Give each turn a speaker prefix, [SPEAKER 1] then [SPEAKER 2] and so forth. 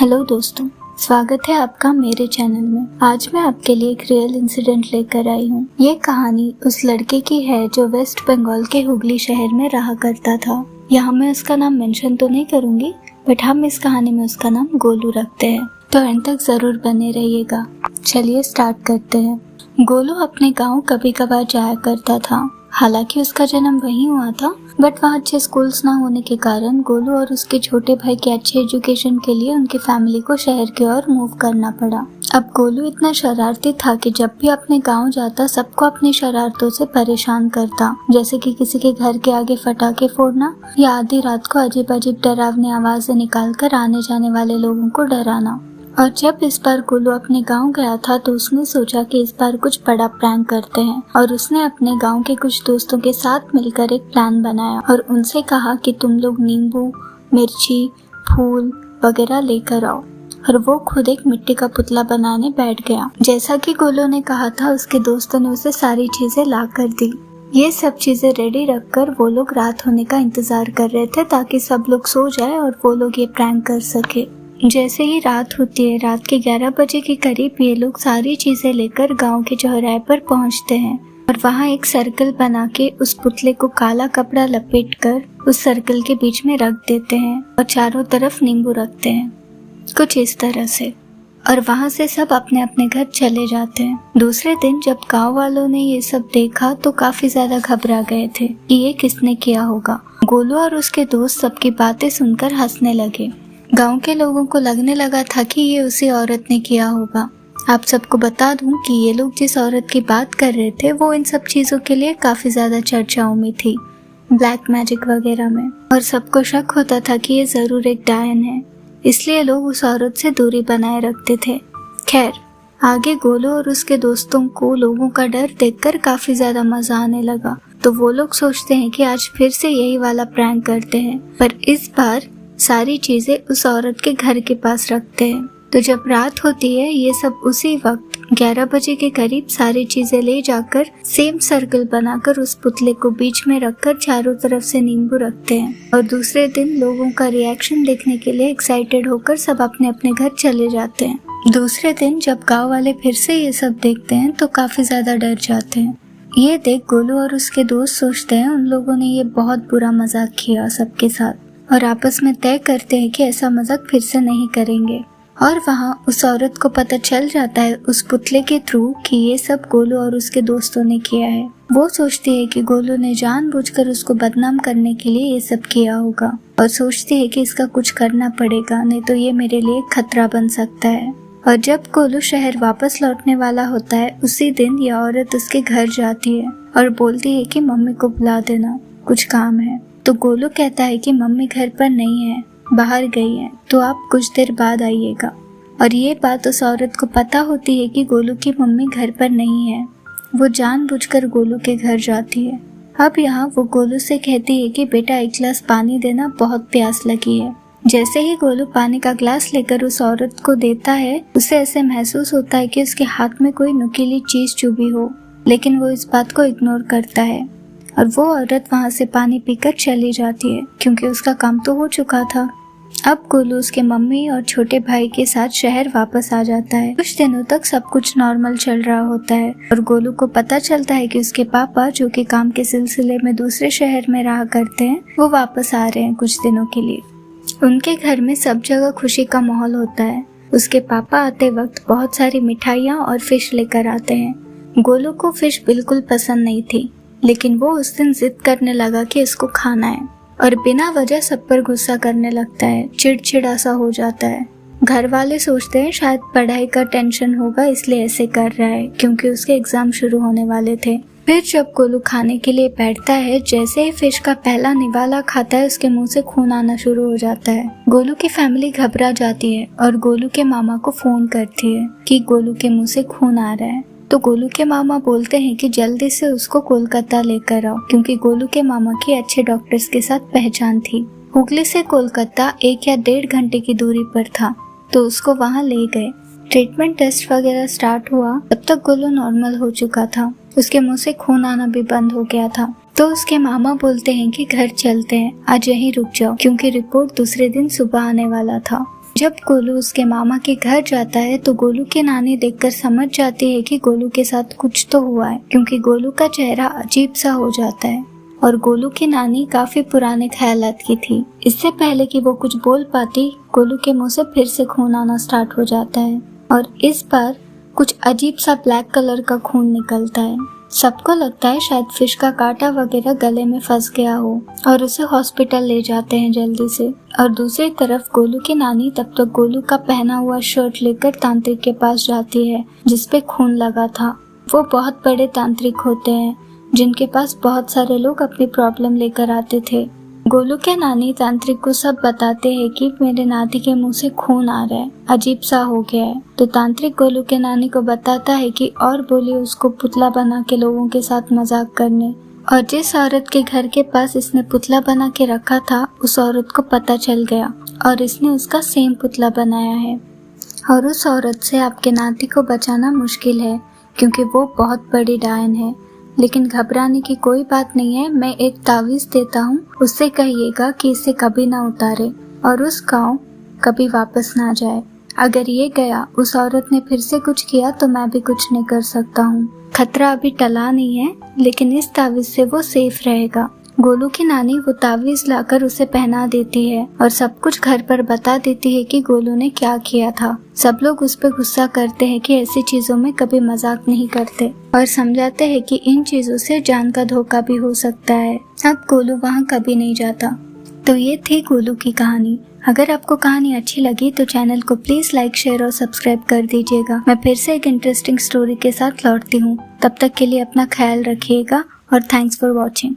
[SPEAKER 1] Hello दोस्तों, स्वागत है आपका मेरे चैनल में। आज मैं आपके लिए एक रियल इंसिडेंट लेकर आई हूँ। ये कहानी उस लड़के की है जो वेस्ट बंगाल के हुगली शहर में रहा करता था। यहाँ मैं उसका नाम मेंशन तो नहीं करूँगी, बट हम इस कहानी में उसका नाम गोलू रखते हैं, तो एंड तक जरूर बने रहिएगा। चलिए स्टार्ट करते हैं। गोलू अपने गाँव कभी कभार जाया करता था। हालांकि उसका जन्म वहीं हुआ था, बट वहाँ अच्छे स्कूल्स ना होने के कारण गोलू और उसके छोटे भाई के अच्छे एजुकेशन के लिए उनकी फैमिली को शहर की ओर मूव करना पड़ा। अब गोलू इतना शरारती था कि जब भी अपने गांव जाता सबको अपनी शरारतों से परेशान करता, जैसे कि किसी के घर के आगे पटाखे फोड़ना या आधी रात को अजीब अजीब डरावनी आवाजें निकालकर आने जाने वाले लोगों को डराना। और जब इस बार गोलू अपने गांव गया था तो उसने सोचा कि इस बार कुछ बड़ा प्रैंक करते हैं, और उसने अपने गांव के कुछ दोस्तों के साथ मिलकर एक प्लान बनाया और उनसे कहा कि तुम लोग नींबू, मिर्ची, फूल वगैरह लेकर आओ। और वो खुद एक मिट्टी का पुतला बनाने बैठ गया। जैसा कि गोलू ने कहा था, उसके दोस्तों ने उसे सारी चीजें ला कर दी। ये सब चीजें रेडी रखकर वो लोग रात होने का इंतजार कर रहे थे ताकि सब लोग सो जाए और वो लोग ये प्रैंक कर सके। जैसे ही रात होती है, रात के 11 बजे के करीब ये लोग सारी चीजें लेकर गांव के चौराहे पर पहुंचते हैं और वहां एक सर्कल बना के उस पुतले को काला कपड़ा लपेटकर उस सर्कल के बीच में रख देते हैं और चारों तरफ नींबू रखते हैं, कुछ इस तरह से। और वहां से सब अपने अपने घर चले जाते हैं। दूसरे दिन जब गांव वालों ने ये सब देखा तो काफी ज्यादा घबरा गए थे कि ये किसने किया होगा। गोलू और उसके दोस्त सबकी बातें सुनकर हंसने लगे। गांव के लोगों को लगने लगा था कि ये उसी औरत ने किया होगा। आप सबको बता दूं कि ये लोग जिस औरत की बात कर रहे थे वो इन सब चीजों के लिए काफी ज्यादा चर्चाओं में थी, ब्लैक मैजिक वगैरह में, और सबको शक होता था कि ये जरूर एक डायन है, इसलिए लोग उस औरत से दूरी बनाए रखते थे। खैर, आगे गोलू और उसके दोस्तों को लोगों का डर देखकर काफी ज्यादा मजा आने लगा, तो वो लोग सोचते हैं कि आज फिर से यही वाला प्रैंक करते हैं, पर इस बार सारी चीजें उस औरत के घर के पास रखते हैं। तो जब रात होती है, ये सब उसी वक्त 11 बजे के करीब सारी चीजें ले जाकर सेम सर्कल बनाकर उस पुतले को बीच में रखकर चारों तरफ से नींबू रखते हैं। और दूसरे दिन लोगों का रिएक्शन देखने के लिए एक्साइटेड होकर सब अपने अपने घर चले जाते हैं। दूसरे दिन जब गाँव वाले फिर से ये सब देखते हैं तो काफी ज्यादा डर जाते हैं। ये देख गोलू और उसके दोस्त सोचते हैं उन लोगों ने ये बहुत बुरा मजाक किया सबके साथ, और आपस में तय करते हैं कि ऐसा मजाक फिर से नहीं करेंगे। और वहाँ उस औरत को पता चल जाता है उस पुतले के थ्रू कि ये सब गोलू और उसके दोस्तों ने किया है। वो सोचती है कि गोलू ने जानबूझकर उसको बदनाम करने के लिए ये सब किया होगा, और सोचती है कि इसका कुछ करना पड़ेगा, नहीं तो ये मेरे लिए खतरा बन सकता है। और जब गोलू शहर वापस लौटने वाला होता है, उसी दिन ये औरत उसके घर जाती है और बोलती है कि मम्मी को बुला देना, कुछ काम है। तो गोलू कहता है कि मम्मी घर पर नहीं है, बाहर गई है, तो आप कुछ देर बाद आइएगा। और ये बात उस औरत को पता होती है कि गोलू की मम्मी घर पर नहीं है। वो जानबूझकर गोलू के घर जाती है। अब यहाँ वो गोलू से कहती है कि बेटा एक गिलास पानी देना, बहुत प्यास लगी है। जैसे ही गोलू पानी का ग्लास लेकर उस औरत को देता है, उसे ऐसे महसूस होता है कि उसके हाथ में कोई नुकीली चीज चुभी हो, लेकिन वो इस बात को इग्नोर करता है और वो औरत वहाँ से पानी पीकर चली जाती है, क्योंकि उसका काम तो हो चुका था। अब गोलू उसके मम्मी और छोटे भाई के साथ शहर वापस आ जाता है। कुछ दिनों तक सब कुछ नॉर्मल चल रहा होता है और गोलू को पता चलता है कि उसके पापा, जो कि काम के सिलसिले में दूसरे शहर में रहा करते हैं, वो वापस आ रहे हैं कुछ दिनों के लिए। उनके घर में सब जगह खुशी का माहौल होता है। उसके पापा आते वक्त बहुत सारी मिठाइयाँ और फिश लेकर आते हैं। गोलू को फिश बिल्कुल पसंद नहीं थी, लेकिन वो उस दिन जिद करने लगा कि इसको खाना है और बिना वजह सब पर गुस्सा करने लगता है, चिड़चिड़ा सा हो जाता है। घर वाले सोचते हैं शायद पढ़ाई का टेंशन होगा इसलिए ऐसे कर रहा है, क्योंकि उसके एग्जाम शुरू होने वाले थे। फिर जब गोलू खाने के लिए बैठता है, जैसे ही फिश का पहला निवाला खाता है, उसके मुंह से खून आना शुरू हो जाता है। गोलू की फैमिली घबरा जाती है और गोलू के मामा को फोन करती है कि गोलू के मुंह से खून आ रहा है। तो गोलू के मामा बोलते हैं कि जल्दी से उसको कोलकाता लेकर आओ, क्योंकि गोलू के मामा की अच्छे डॉक्टर्स के साथ पहचान थी। हुगली से कोलकाता 1 या 1.5 घंटे की दूरी पर था, तो उसको वहाँ ले गए। ट्रीटमेंट टेस्ट वगैरह स्टार्ट हुआ, तब तक गोलू नॉर्मल हो चुका था, उसके मुंह से खून आना भी बंद हो गया था। तो उसके मामा बोलते हैं कि घर चलते हैं, आज यहीं रुक जाओ, क्योंकि रिपोर्ट दूसरे दिन सुबह आने वाला था। जब गोलू उसके मामा के घर जाता है तो गोलू की नानी देखकर समझ जाती है कि गोलू के साथ कुछ तो हुआ है, क्योंकि गोलू का चेहरा अजीब सा हो जाता है। और गोलू की नानी काफी पुराने ख्यालात की थी। इससे पहले कि वो कुछ बोल पाती, गोलू के मुंह से फिर से खून आना स्टार्ट हो जाता है और इस बार कुछ अजीब सा ब्लैक कलर का खून निकलता है। सबको लगता है शायद फिश का कांटा वगैरह गले में फंस गया हो और उसे हॉस्पिटल ले जाते हैं जल्दी से। और दूसरी तरफ गोलू की नानी तब तक गोलू का पहना हुआ शर्ट लेकर तांत्रिक के पास जाती है जिसपे खून लगा था। वो बहुत बड़े तांत्रिक होते हैं जिनके पास बहुत सारे लोग अपनी प्रॉब्लम लेकर आते थे। गोलू के नानी तांत्रिक को सब बताते हैं कि मेरे नाती के मुंह से खून आ रहा है, अजीब सा हो गया है। तो तांत्रिक गोलू के नानी को बताता है कि और बोले उसको पुतला बना के लोगों के साथ मजाक करने। और जिस औरत के घर के पास इसने पुतला बना के रखा था उस औरत को पता चल गया और इसने उसका सेम पुतला बनाया है। और उस औरत से आपके नाती को बचाना मुश्किल है क्योंकि वो बहुत बड़ी डायन है। लेकिन घबराने की कोई बात नहीं है, मैं एक तावीज देता हूँ, उससे कहिएगा कि इसे कभी ना उतारे और उस गांव कभी वापस ना जाए। अगर ये गया, उस औरत ने फिर से कुछ किया तो मैं भी कुछ नहीं कर सकता हूँ। खतरा अभी टला नहीं है, लेकिन इस तावीज से वो सेफ रहेगा। गोलू की नानी वो तावीज लाकर उसे पहना देती है और सब कुछ घर पर बता देती है कि गोलू ने क्या किया था। सब लोग उस पर गुस्सा करते हैं कि ऐसी चीजों में कभी मजाक नहीं करते और समझाते हैं कि इन चीजों से जान का धोखा भी हो सकता है। अब गोलू वहाँ कभी नहीं जाता। तो ये थी गोलू की कहानी। अगर आपको कहानी अच्छी लगी तो चैनल को प्लीज लाइक, शेयर और सब्सक्राइब कर दीजिएगा। मैं फिर से एक इंटरेस्टिंग स्टोरी के साथ लौटती हूँ। तब तक के लिए अपना ख्याल रखिएगा और थैंक्स फॉर वॉचिंग।